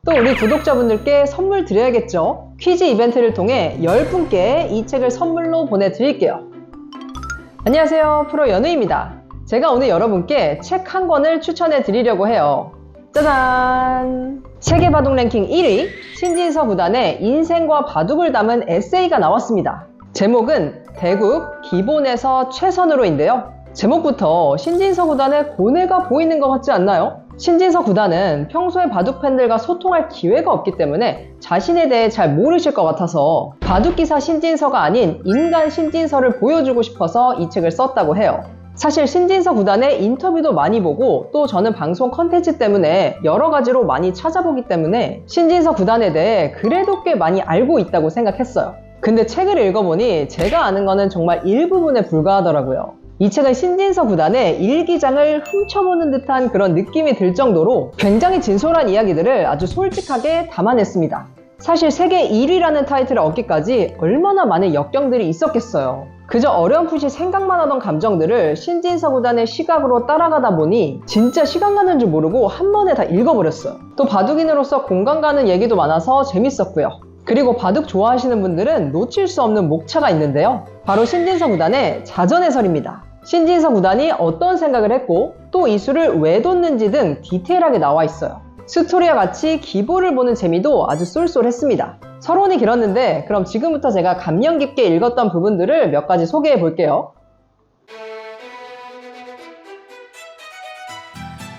또 우리 구독자분들께 선물 드려야겠죠? 퀴즈 이벤트를 통해 10분께 이 책을 선물로 보내드릴게요. 안녕하세요, 프로 연우입니다. 제가 오늘 여러분께 책 한 권을 추천해 드리려고 해요. 짜잔! 세계 바둑 랭킹 1위 신진서 구단의 인생과 바둑을 담은 에세이가 나왔습니다. 제목은 대국 기본에서 최선으로인데요. 제목부터 신진서 구단의 고뇌가 보이는 것 같지 않나요? 신진서 구단은 평소에 바둑 팬들과 소통할 기회가 없기 때문에 자신에 대해 잘 모르실 것 같아서 바둑기사 신진서가 아닌 인간 신진서를 보여주고 싶어서 이 책을 썼다고 해요. 사실 신진서 구단의 인터뷰도 많이 보고 또 저는 방송 컨텐츠 때문에 여러 가지로 많이 찾아보기 때문에 신진서 구단에 대해 그래도 꽤 많이 알고 있다고 생각했어요. 근데 책을 읽어보니 제가 아는 거는 정말 일부분에 불과하더라고요. 이 책은 신진서 구단의 일기장을 훔쳐보는 듯한 그런 느낌이 들 정도로 굉장히 진솔한 이야기들을 아주 솔직하게 담아냈습니다. 사실 세계 1위라는 타이틀을 얻기까지 얼마나 많은 역경들이 있었겠어요. 그저 어렴풋이 생각만 하던 감정들을 신진서 구단의 시각으로 따라가다 보니 진짜 시간 가는 줄 모르고 한 번에 다 읽어버렸어요. 또 바둑인으로서 공감 가는 얘기도 많아서 재밌었고요. 그리고 바둑 좋아하시는 분들은 놓칠 수 없는 목차가 있는데요. 바로 신진서 구단의 자전 해설입니다. 신진서 구단이 어떤 생각을 했고 또 이 수를 왜 뒀는지 등 디테일하게 나와 있어요. 스토리와 같이 기보를 보는 재미도 아주 쏠쏠했습니다. 서론이 길었는데 그럼 지금부터 제가 감명 깊게 읽었던 부분들을 몇 가지 소개해 볼게요.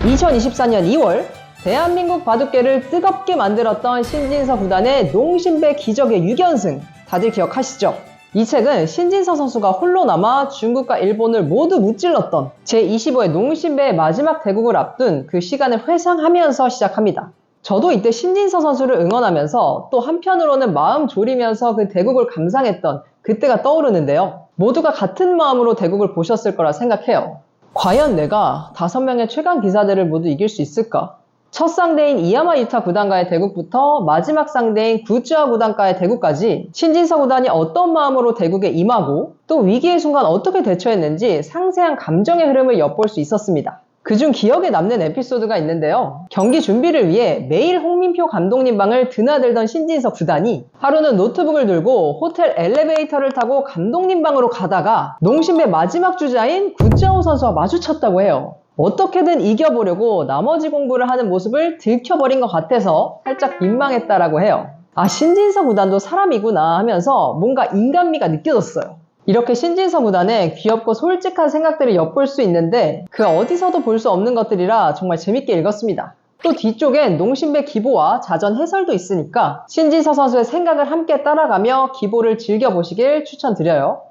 2024년 2월 대한민국 바둑계를 뜨겁게 만들었던 신진서 구단의 농심배 기적의 6연승 다들 기억하시죠? 이 책은 신진서 선수가 홀로 남아 중국과 일본을 모두 무찔렀던 제25회 농심배의 마지막 대국을 앞둔 그 시간을 회상하면서 시작합니다. 저도 이때 신진서 선수를 응원하면서 또 한편으로는 마음 졸이면서 그 대국을 감상했던 그때가 떠오르는데요. 모두가 같은 마음으로 대국을 보셨을 거라 생각해요. 과연 내가 5명의 최강 기사들을 모두 이길 수 있을까? 첫 상대인 이야마 유타 구단과의 대국부터 마지막 상대인 구쯔아 구단과의 대국까지 신진서 구단이 어떤 마음으로 대국에 임하고 또 위기의 순간 어떻게 대처했는지 상세한 감정의 흐름을 엿볼 수 있었습니다. 그중 기억에 남는 에피소드가 있는데요. 경기 준비를 위해 매일 홍민표 감독님 방을 드나들던 신진서 구단이 하루는 노트북을 들고 호텔 엘리베이터를 타고 감독님 방으로 가다가 농심배 마지막 주자인 구쯔아오 선수와 마주쳤다고 해요. 어떻게든 이겨보려고 나머지 공부를 하는 모습을 들켜버린 것 같아서 살짝 민망했다라고 해요. 아, 신진서 구단도 사람이구나 하면서 뭔가 인간미가 느껴졌어요. 이렇게 신진서 구단의 귀엽고 솔직한 생각들을 엿볼 수 있는데 그 어디서도 볼 수 없는 것들이라 정말 재밌게 읽었습니다. 또 뒤쪽엔 농심배 기보와 자전 해설도 있으니까 신진서 선수의 생각을 함께 따라가며 기보를 즐겨보시길 추천드려요.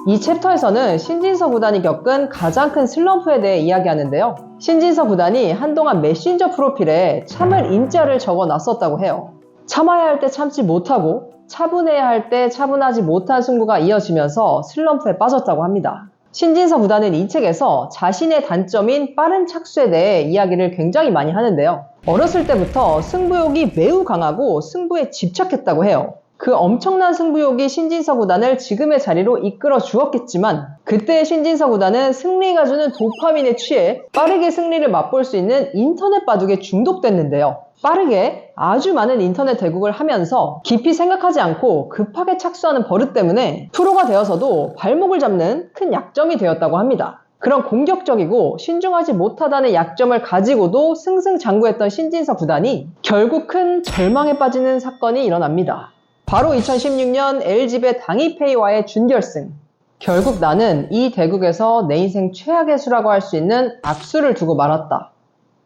이 챕터에서는 신진서 구단이 겪은 가장 큰 슬럼프에 대해 이야기하는데요. 신진서 구단이 한동안 메신저 프로필에 참을 인자를 적어놨었다고 해요. 참아야 할 때 참지 못하고 차분해야 할 때 차분하지 못한 승부가 이어지면서 슬럼프에 빠졌다고 합니다. 신진서 구단은 이 책에서 자신의 단점인 빠른 착수에 대해 이야기를 굉장히 많이 하는데요. 어렸을 때부터 승부욕이 매우 강하고 승부에 집착했다고 해요. 그 엄청난 승부욕이 신진서 구단을 지금의 자리로 이끌어 주었겠지만 그때의 신진서 구단은 승리가 주는 도파민에 취해 빠르게 승리를 맛볼 수 있는 인터넷 바둑에 중독됐는데요. 빠르게 아주 많은 인터넷 대국을 하면서 깊이 생각하지 않고 급하게 착수하는 버릇 때문에 프로가 되어서도 발목을 잡는 큰 약점이 되었다고 합니다. 그런 공격적이고 신중하지 못하다는 약점을 가지고도 승승장구했던 신진서 구단이 결국 큰 절망에 빠지는 사건이 일어납니다. 바로 2016년 LG배 당이페이와의 준결승. 결국 나는 이 대국에서 내 인생 최악의 수라고 할 수 있는 악수를 두고 말았다.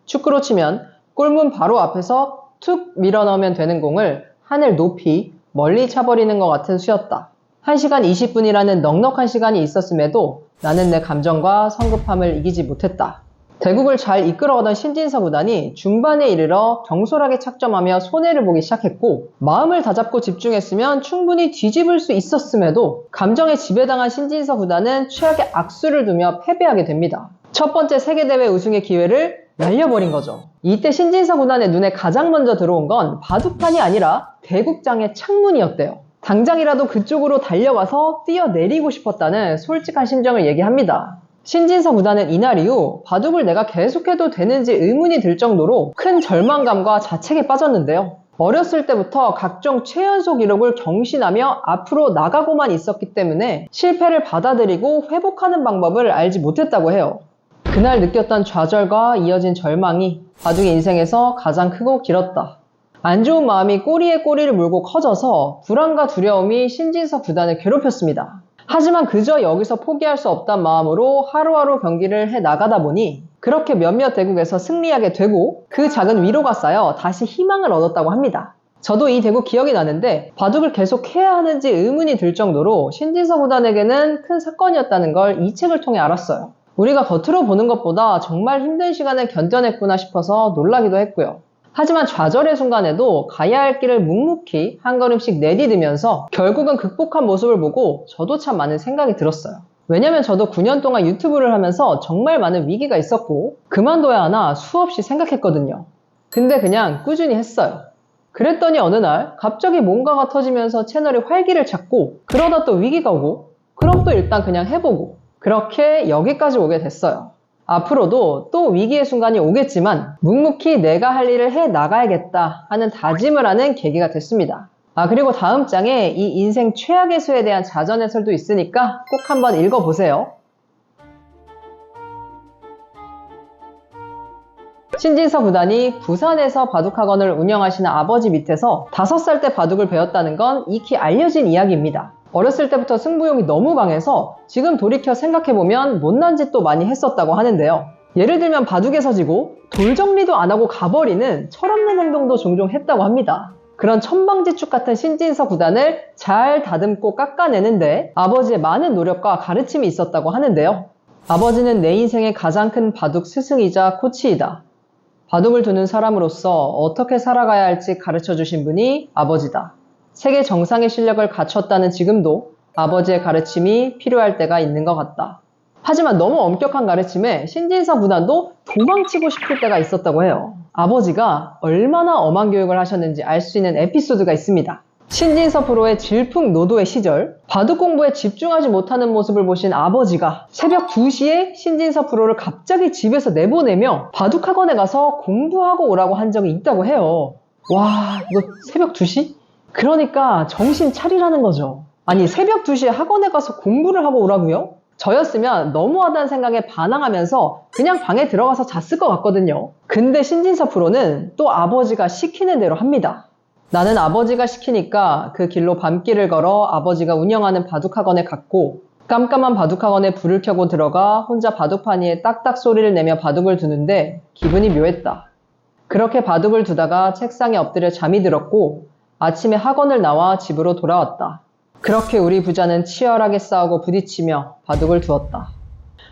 축구로 치면 골문 바로 앞에서 툭 밀어넣으면 되는 공을 하늘 높이 멀리 차버리는 것 같은 수였다. 1시간 20분이라는 넉넉한 시간이 있었음에도 나는 내 감정과 성급함을 이기지 못했다. 대국을 잘 이끌어가던 신진서 구단이 중반에 이르러 경솔하게 착점하며 손해를 보기 시작했고 마음을 다잡고 집중했으면 충분히 뒤집을 수 있었음에도 감정에 지배당한 신진서 구단은 최악의 악수를 두며 패배하게 됩니다. 첫 번째 세계대회 우승의 기회를 날려버린 거죠. 이때 신진서 구단의 눈에 가장 먼저 들어온 건 바둑판이 아니라 대국장의 창문이었대요. 당장이라도 그쪽으로 달려가서 뛰어내리고 싶었다는 솔직한 심정을 얘기합니다. 신진서 구단은 이날 이후 바둑을 내가 계속해도 되는지 의문이 들 정도로 큰 절망감과 자책에 빠졌는데요. 어렸을 때부터 각종 최연소 기록을 경신하며 앞으로 나가고만 있었기 때문에 실패를 받아들이고 회복하는 방법을 알지 못했다고 해요. 그날 느꼈던 좌절과 이어진 절망이 바둑의 인생에서 가장 크고 길었다. 안 좋은 마음이 꼬리에 꼬리를 물고 커져서 불안과 두려움이 신진서 구단을 괴롭혔습니다. 하지만 그저 여기서 포기할 수 없다는 마음으로 하루하루 경기를 해 나가다 보니 그렇게 몇몇 대국에서 승리하게 되고 그 작은 위로가 쌓여 다시 희망을 얻었다고 합니다. 저도 이 대국 기억이 나는데 바둑을 계속 해야 하는지 의문이 들 정도로 신진서 구단에게는 큰 사건이었다는 걸 이 책을 통해 알았어요. 우리가 겉으로 보는 것보다 정말 힘든 시간을 견뎌냈구나 싶어서 놀라기도 했고요. 하지만 좌절의 순간에도 가야 할 길을 묵묵히 한 걸음씩 내디디면서 결국은 극복한 모습을 보고 저도 참 많은 생각이 들었어요. 왜냐면 저도 9년 동안 유튜브를 하면서 정말 많은 위기가 있었고 그만둬야 하나 수없이 생각했거든요. 근데 그냥 꾸준히 했어요. 그랬더니 어느 날 갑자기 뭔가가 터지면서 채널이 활기를 찾고 그러다 또 위기가 오고 그럼 또 일단 그냥 해보고 그렇게 여기까지 오게 됐어요. 앞으로도 또 위기의 순간이 오겠지만 묵묵히 내가 할 일을 해 나가야겠다 하는 다짐을 하는 계기가 됐습니다. 그리고 다음 장에 이 인생 최악의 수에 대한 자전해설도 있으니까 꼭 한번 읽어보세요. 신진서 구단이 부산에서 바둑학원을 운영하시는 아버지 밑에서 5살 때 바둑을 배웠다는 건 익히 알려진 이야기입니다. 어렸을 때부터 승부욕이 너무 강해서 지금 돌이켜 생각해보면 못난 짓도 많이 했었다고 하는데요. 예를 들면 바둑에서 지고 돌 정리도 안 하고 가버리는 철없는 행동도 종종 했다고 합니다. 그런 천방지축 같은 신진서 구단을 잘 다듬고 깎아내는데 아버지의 많은 노력과 가르침이 있었다고 하는데요. 아버지는 내 인생의 가장 큰 바둑 스승이자 코치이다. 바둑을 두는 사람으로서 어떻게 살아가야 할지 가르쳐주신 분이 아버지다. 세계 정상의 실력을 갖췄다는 지금도 아버지의 가르침이 필요할 때가 있는 것 같다. 하지만 너무 엄격한 가르침에 신진서 구단도 도망치고 싶을 때가 있었다고 해요. 아버지가 얼마나 엄한 교육을 하셨는지 알 수 있는 에피소드가 있습니다. 신진서 프로의 질풍노도의 시절 바둑 공부에 집중하지 못하는 모습을 보신 아버지가 새벽 2시에 신진서 프로를 갑자기 집에서 내보내며 바둑학원에 가서 공부하고 오라고 한 적이 있다고 해요. 와, 이거 새벽 2시? 그러니까 정신 차리라는 거죠. 아니, 새벽 2시에 학원에 가서 공부를 하고 오라고요? 저였으면 너무하다는 생각에 반항하면서 그냥 방에 들어가서 잤을 것 같거든요. 근데 신진서 프로는 또 아버지가 시키는 대로 합니다. 나는 아버지가 시키니까 그 길로 밤길을 걸어 아버지가 운영하는 바둑학원에 갔고 깜깜한 바둑학원에 불을 켜고 들어가 혼자 바둑판 위에 딱딱 소리를 내며 바둑을 두는데 기분이 묘했다. 그렇게 바둑을 두다가 책상에 엎드려 잠이 들었고 아침에 학원을 나와 집으로 돌아왔다. 그렇게 우리 부자는 치열하게 싸우고 부딪히며 바둑을 두었다.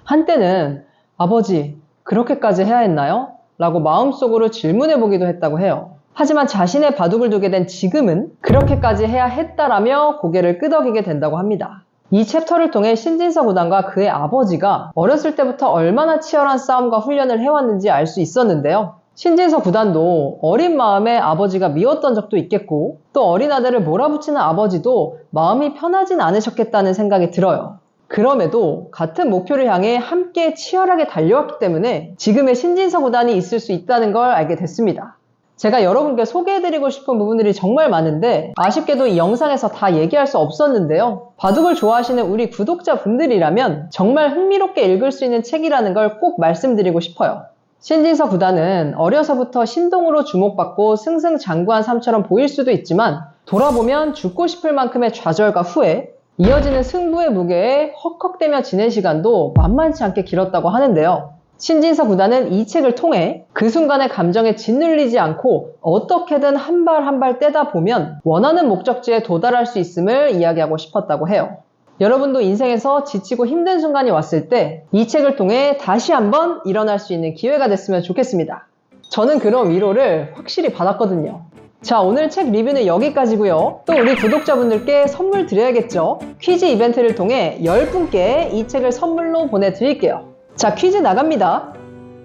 한때는 아버지, 그렇게까지 해야 했나요? 라고 마음속으로 질문해보기도 했다고 해요. 하지만 자신의 바둑을 두게 된 지금은 그렇게까지 해야 했다라며 고개를 끄덕이게 된다고 합니다. 이 챕터를 통해 신진서 구단과 그의 아버지가 어렸을 때부터 얼마나 치열한 싸움과 훈련을 해왔는지 알 수 있었는데요. 신진서 구단도 어린 마음에 아버지가 미웠던 적도 있겠고 또 어린 아들을 몰아붙이는 아버지도 마음이 편하진 않으셨겠다는 생각이 들어요. 그럼에도 같은 목표를 향해 함께 치열하게 달려왔기 때문에 지금의 신진서 구단이 있을 수 있다는 걸 알게 됐습니다. 제가 여러분께 소개해드리고 싶은 부분들이 정말 많은데 아쉽게도 이 영상에서 다 얘기할 수 없었는데요. 바둑을 좋아하시는 우리 구독자분들이라면 정말 흥미롭게 읽을 수 있는 책이라는 걸 꼭 말씀드리고 싶어요. 신진서 구단은 어려서부터 신동으로 주목받고 승승장구한 삶처럼 보일 수도 있지만 돌아보면 죽고 싶을 만큼의 좌절과 후회, 이어지는 승부의 무게에 헉헉대며 지낸 시간도 만만치 않게 길었다고 하는데요. 신진서 구단은 이 책을 통해 그 순간의 감정에 짓눌리지 않고 어떻게든 한 발 한 발 떼다 보면 원하는 목적지에 도달할 수 있음을 이야기하고 싶었다고 해요. 여러분도 인생에서 지치고 힘든 순간이 왔을 때 이 책을 통해 다시 한번 일어날 수 있는 기회가 됐으면 좋겠습니다. 저는 그런 위로를 확실히 받았거든요. 자, 오늘 책 리뷰는 여기까지고요. 또 우리 구독자분들께 선물 드려야겠죠? 퀴즈 이벤트를 통해 10분께 이 책을 선물로 보내드릴게요. 자, 퀴즈 나갑니다.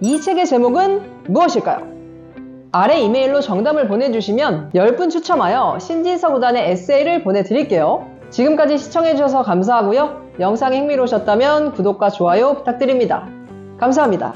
이 책의 제목은 무엇일까요? 아래 이메일로 정답을 보내주시면 10분 추첨하여 신진서 구단의 에세이를 보내드릴게요. 지금까지 시청해주셔서 감사하고요. 영상이 흥미로우셨다면 구독과 좋아요 부탁드립니다. 감사합니다.